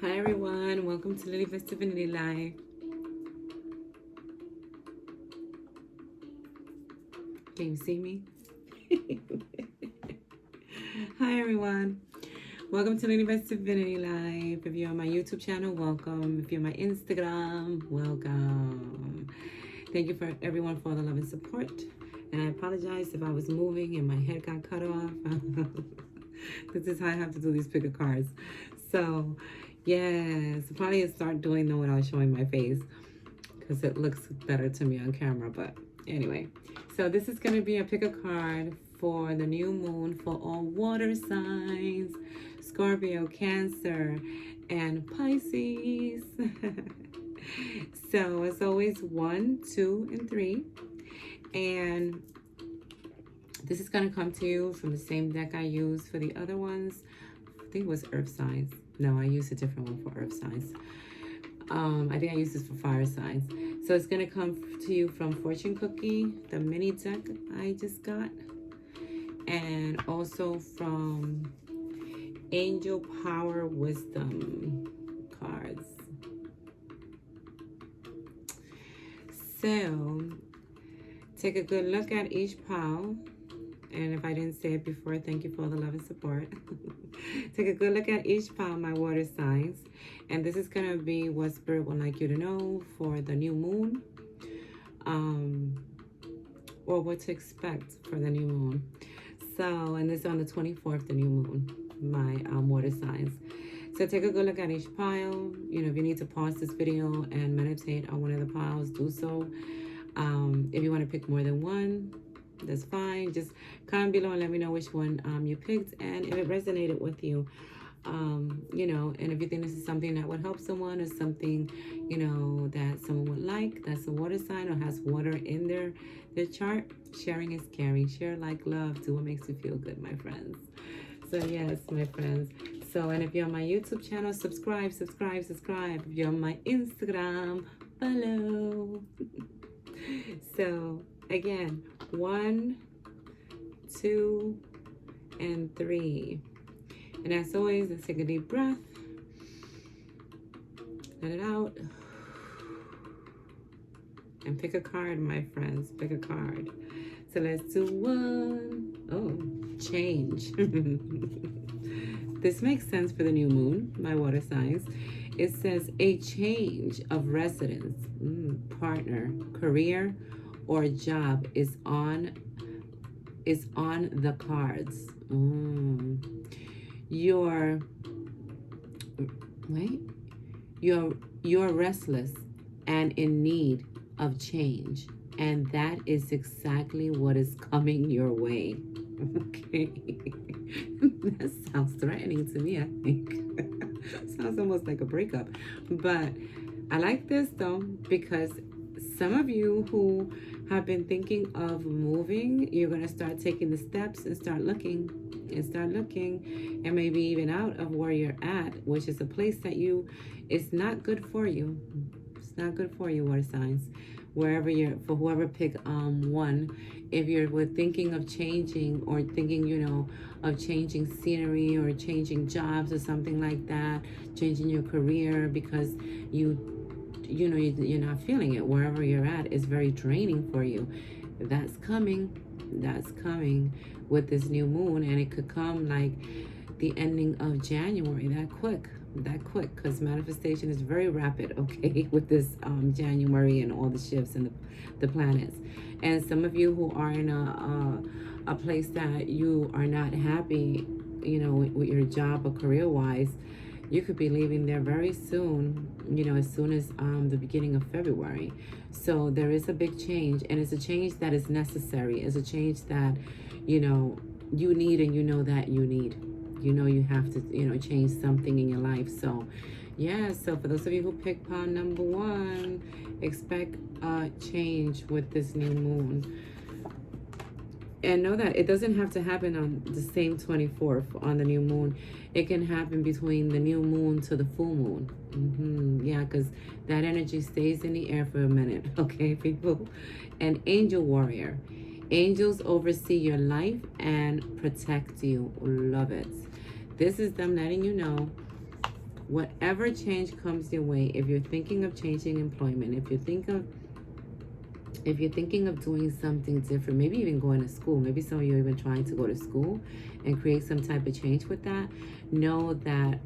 Hi everyone, welcome to LilybetO Divinity Live. Can you see me? Hi everyone, welcome to LilybetO Divinity Live. If you're on my YouTube channel, welcome. If you're on my Instagram, welcome. Thank you for everyone for the love and support. And I apologize if I was moving and my head got cut off. This is how I have to do these pick of cards. So, yes, probably start doing them without showing my face because it looks better to me on camera. But anyway, so this is going to be a pick a card for the new moon for all water signs, Scorpio, Cancer, and Pisces. So as always, 1, 2, and 3. And this is going to come to you from the same deck I used for the other ones. I think it was Earth signs. No, I used a different one for Earth signs. I think I used this for fire signs. So it's going to come to you from Fortune Cookie, the mini deck I just got. And also from Angel Power Wisdom cards. So take a good look at each pile. And if I didn't say it before, thank you for all the love and support. Take a good look at each pile, my water signs. And this is going to be what Spirit would like you to know for the new moon. Or what to expect for the new moon. So, and this is on the 24th, the new moon, my water signs. So take a good look at each pile. You know, if you need to pause this video and meditate on one of the piles, do so. If you want to pick more than one, that's fine. Just comment below and let me know which one you picked and if it resonated with you. You know, and if you think this is something that would help someone or something, you know, that someone would like, that's a water sign or has water in their chart, sharing is caring. Share, like, love, do what makes you feel good, my friends. So yes, my friends. So, and if you're on my YouTube channel, subscribe. If you're on my Instagram, follow. So again, 1, 2, and 3. And as always, let's take a deep breath. Let it out. And pick a card, my friends. Pick a card. So let's do 1. Oh, change. This makes sense for the new moon, my water signs. It says a change of residence, partner, career, or job is on the cards. You're restless and in need of change, and that is exactly what is coming your way. Okay. That sounds threatening to me, I think. Sounds almost like a breakup. But I like this though, because some of you who have been thinking of moving, you're going to start taking the steps and start looking and maybe even out of where you're at, which is a place that it's not good for you. It's not good for you, water signs. Wherever for whoever picked 1, if you're thinking of changing or thinking, you know, of changing scenery or changing jobs or something like that, changing your career because you know you're not feeling it, wherever you're at is very draining for you. That's coming with this new moon, and it could come like the ending of January, that quick, because manifestation is very rapid, okay, with this January and all the shifts and the planets. And some of you who are in a place that you are not happy, you know, with your job or career wise, you could be leaving there very soon, you know, as soon as the beginning of February. So there is a big change, and it's a change that is necessary. It's a change that, you know, you need, and you know that you need. You know you have to, you know, change something in your life. So, yeah, so for those of you who picked pile number 1, expect change with this new moon. And know that it doesn't have to happen on the same 24th on the new moon. It can happen between the new moon to the full moon. Yeah, because that energy stays in the air for a minute. Okay, people? And angel warrior. Angels oversee your life and protect you. Love it. This is them letting you know whatever change comes your way, if you're thinking of changing employment, if you're thinking of doing something different, maybe even going to school, maybe some of you are even trying to go to school and create some type of change with that, know that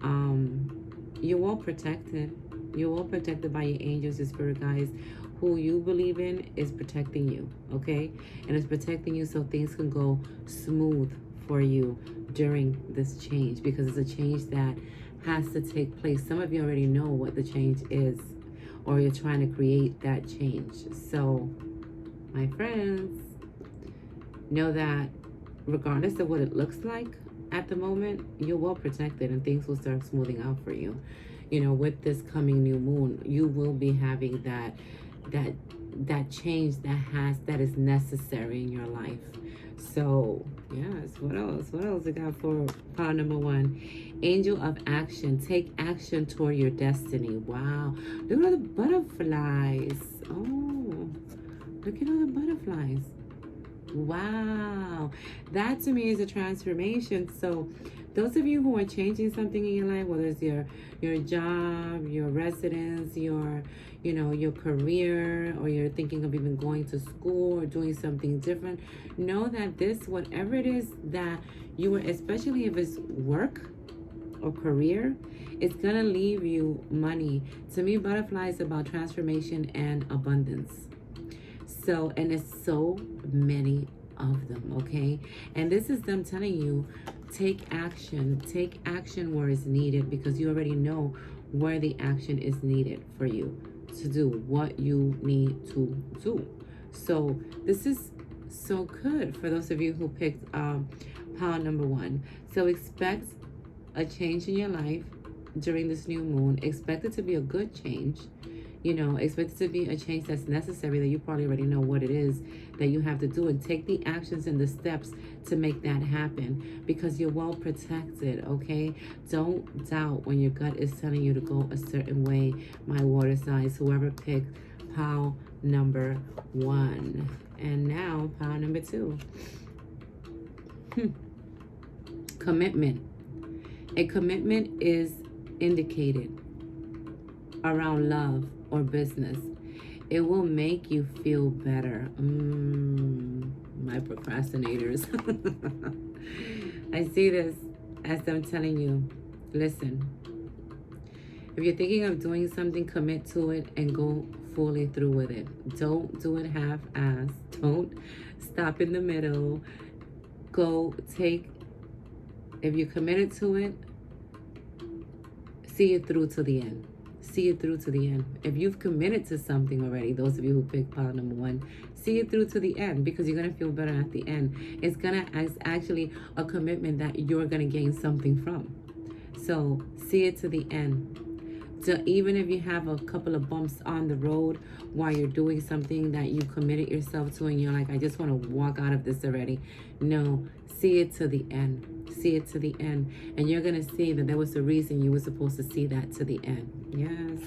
you're well protected. You're well protected by your angels, your spirit guides. Who you believe in is protecting you, okay? And it's protecting you so things can go smooth for you during this change, because it's a change that has to take place. Some of you already know what the change is, or you're trying to create that change. So, my friends, know that regardless of what it looks like at the moment, you're well protected and things will start smoothing out for you. You know, with this coming new moon, you will be having that change that is necessary in your life. So yes, what else we got for pile number 1? Angel of action. Take action toward your destiny. Wow, look at all the butterflies. Oh, look at all the butterflies. Wow, that to me is a transformation. So those of you who are changing something in your life, whether it's your job, your residence, your career, or you're thinking of even going to school or doing something different, know that this, whatever it is that you are, especially if it's work or career, it's gonna leave you money. To me, butterfly is about transformation and abundance. So, and it's so many of them, okay? And this is them telling you, take action where it's needed, because you already know where the action is needed for you to do what you need to do. So this is so good for those of you who picked pile number 1. So expect a change in your life during this new moon. Expect it to be a good change. You know, expect it to be a change that's necessary, that you probably already know what it is that you have to do, and take the actions and the steps to make that happen, because you're well protected, okay? Don't doubt when your gut is telling you to go a certain way, my water signs, whoever picked pile number 1. And now pile number 2. Commitment. A commitment is indicated around love or business. It will make you feel better. My procrastinators. I see this as them telling you, listen, if you're thinking of doing something, commit to it and go fully through with it. Don't do it half-assed. Don't stop in the middle. If you're committed to it, see it through to the end. See it through to the end. If you've committed to something already, those of you who picked pile number 1, see it through to the end, because you're going to feel better at the end. It's actually a commitment that you're going to gain something from. So see it to the end. So even if you have a couple of bumps on the road while you're doing something that you committed yourself to, and you're like, I just want to walk out of this already. No, see it to the end. See it to the end, and you're gonna see that there was a reason you were supposed to see that to the end. Yes.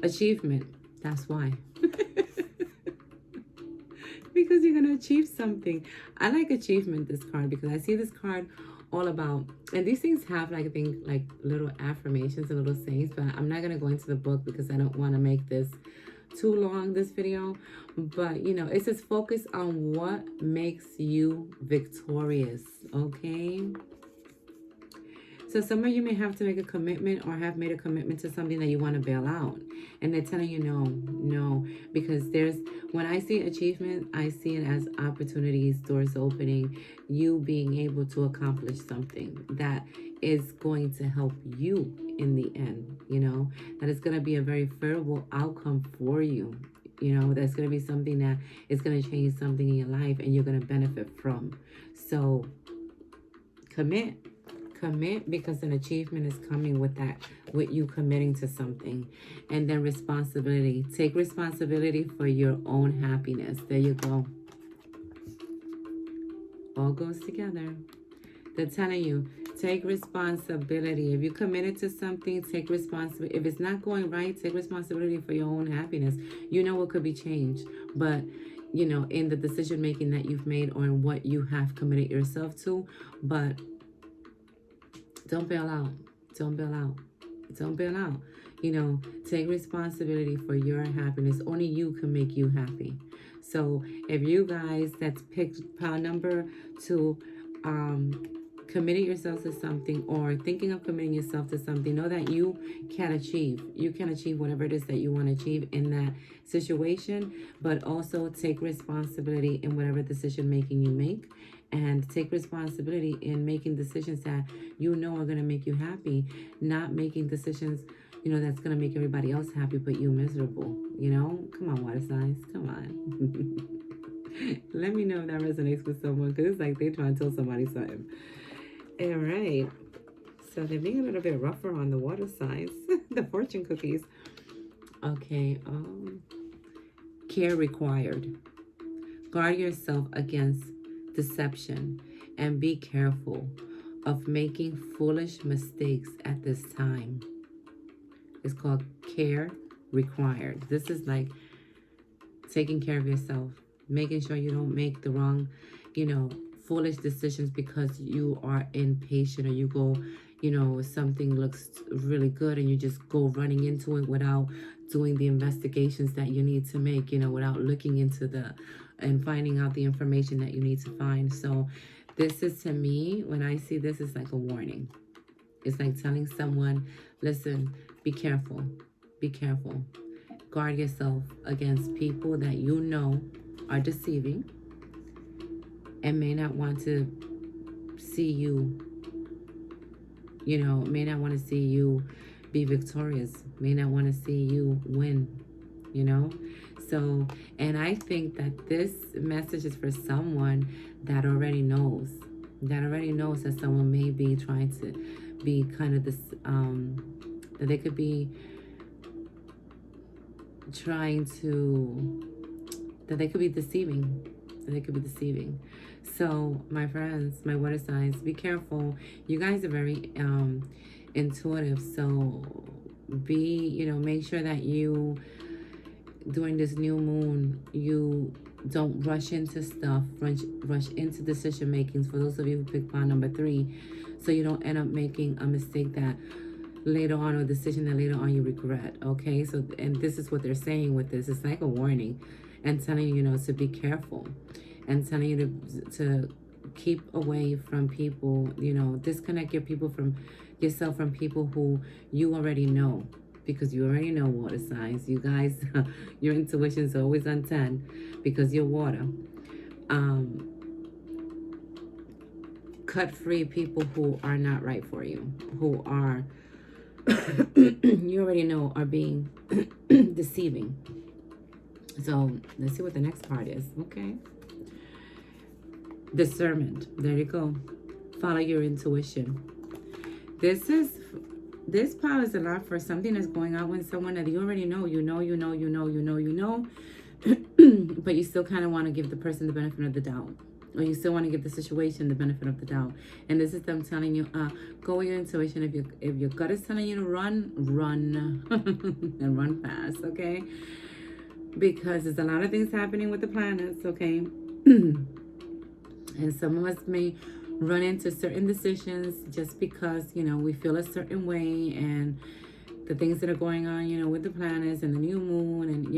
Achievement. That's why. Because you're gonna achieve something. I like achievement, this card, because I see this card all about, and these things have, like, I think, like little affirmations and little sayings, but I'm not gonna go into the book because I don't want to make this too long, this video. But you know, it says focus on what makes you victorious, okay? So some of you may have to make a commitment, or have made a commitment to something that you want to bail out, and they're telling you no, because when I see achievement, I see it as opportunities, doors opening, you being able to accomplish something that is going to help you in the end, you know, that is going to be a very favorable outcome for you. You know, that's going to be something that is going to change something in your life and you're going to benefit from. So commit, because an achievement is coming with that, with you committing to something. And then responsibility. Take responsibility for your own happiness. There you go. All goes together. They're telling you, take responsibility. If you committed to something, take responsibility. If it's not going right, take responsibility for your own happiness. You know what could be changed, but you know, in the decision making that you've made, or in what you have committed yourself to. But don't bail out. Don't bail out. Don't bail out. You know, take responsibility for your happiness. Only you can make you happy. So if you guys that's picked pile number 2, committed yourself to something or thinking of committing yourself to something, know that you can achieve. You can achieve whatever it is that you want to achieve in that situation, but also take responsibility in whatever decision making you make, and take responsibility in making decisions that you know are going to make you happy, not making decisions, you know, that's going to make everybody else happy but you miserable. You know, come on, water signs, come on. Let me know if that resonates with someone, because it's like they trying to tell somebody something. All right, so they're being a little bit rougher on the water signs. The fortune cookies. Okay, care required. Guard yourself against deception and be careful of making foolish mistakes at this time. It's called care required. This is like taking care of yourself, making sure you don't make the wrong, you know, foolish decisions because you are impatient, or you go, you know, something looks really good and you just go running into it without doing the investigations that you need to make, you know, without looking into and finding out the information that you need to find. So this is, to me, when I see this, it's like a warning. It's like telling someone, listen, be careful, be careful. Guard yourself against people that you know are deceiving and may not want to see you, you know, may not want to see you be victorious, may not want to see you win, you know. So, and I think that this message is for someone that already knows that someone may be trying to be kind of this, that they could be trying to, that they could be deceiving, So my friends, my water signs, be careful. You guys are very intuitive, so make sure that you, during this new moon, you don't rush into stuff, rush into decision makings. For those of you who picked pile number 3, so you don't end up making a mistake that later on, or a decision that later on you regret. Okay, so, and this is what they're saying with this. It's like a warning and telling you, to be careful, and telling you to keep away from people, disconnect yourself from people who you already know, because you already know, water signs. You guys, your intuition is always on 10 because you're water. Cut free people who are not right for you, who are, you already know, are being deceiving. So let's see what the next part is. Okay. Discernment. There you go. Follow your intuition. This power is a lot for something that's going on with someone that you already know. But you still kind of want to give the person the benefit of the doubt, or you still want to give the situation the benefit of the doubt. And this is them telling you, go with your intuition. If your gut is telling you to run and run fast. Okay. Because there's a lot of things happening with the planets, okay? And some of us may run into certain decisions just because, we feel a certain way, and the things that are going on, with the planets and the new moon, and,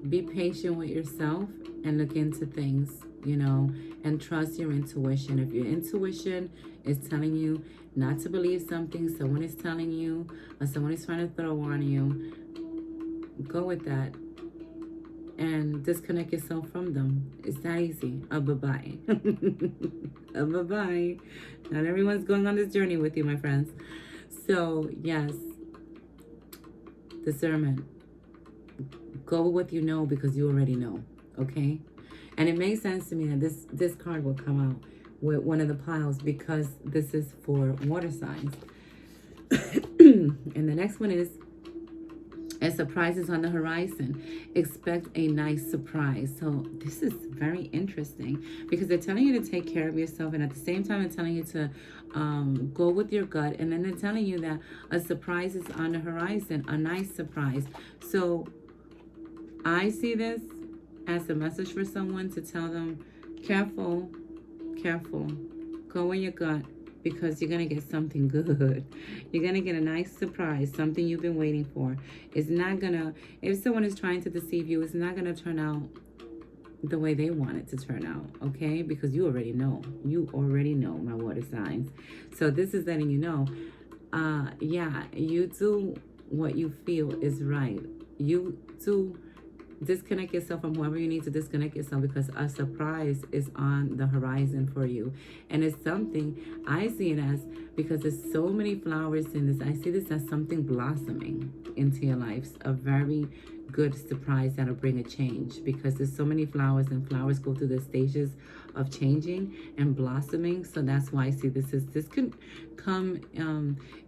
be patient with yourself and look into things, and trust your intuition. If your intuition is telling you not to believe something someone is telling you, or someone is trying to throw on you, go with that and disconnect yourself from them. It's that easy. Bye-bye. Bye-bye. Not everyone's going on this journey with you, my friends. So, yes. Discernment. Go with what you know, because you already know. Okay? And it makes sense to me that this card will come out with one of the piles, because this is for water signs. And the next one is, a surprise is on the horizon. Expect a nice surprise. So this is very interesting, because they're telling you to take care of yourself, and at the same time they're telling you to go with your gut, and then they're telling you that a surprise is on the horizon, a nice surprise. So I see this as a message for someone to tell them, careful, go with your gut, because you're going to get something good. You're going to get a nice surprise, something you've been waiting for. It's not going to, if someone is trying to deceive you, it's not going to turn out the way they want it to turn out, okay? Because you already know. You already know, my water signs. So this is letting you know, yeah, you do what you feel is right. You do disconnect yourself from whoever you need to disconnect yourself, because a surprise is on the horizon for you. And it's something, I see it as, because there's so many flowers in this, I see this as something blossoming into your life. A very good surprise that'll bring a change, because there's so many flowers, and flowers go through the stages of changing and blossoming. So that's why I see this can come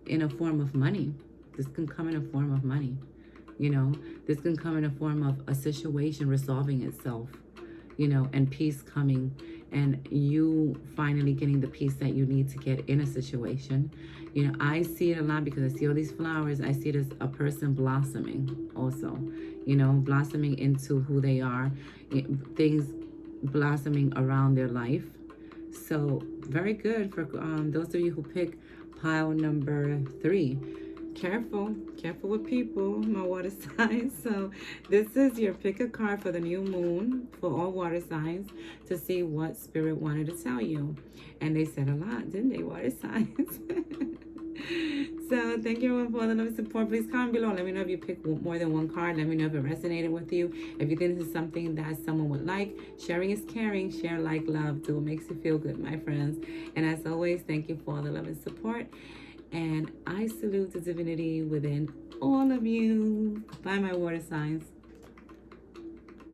in a form of money. This can come in a form of money. You know, this can come in a form of a situation resolving itself, you know, and peace coming, and you finally getting the peace that you need to get in a situation. You know, I see it a lot because I see all these flowers. I see it as a person blossoming also, you know, blossoming into who they are, things blossoming around their life. So very good for those of you who pick pile number 3. Careful with people, my water signs. So this is your pick a card for the new moon for all water signs to see what spirit wanted to tell you. And they said a lot, didn't they, water signs? So thank you everyone for the love and support. Please comment below. Let me know if you picked more than one card. Let me know if it resonated with you. If you think this is something that someone would like, sharing is caring. Share, like, love. Do what makes you feel good, my friends. And as always, thank you for all the love and support. And I salute the divinity within all of you. Bye, my water signs.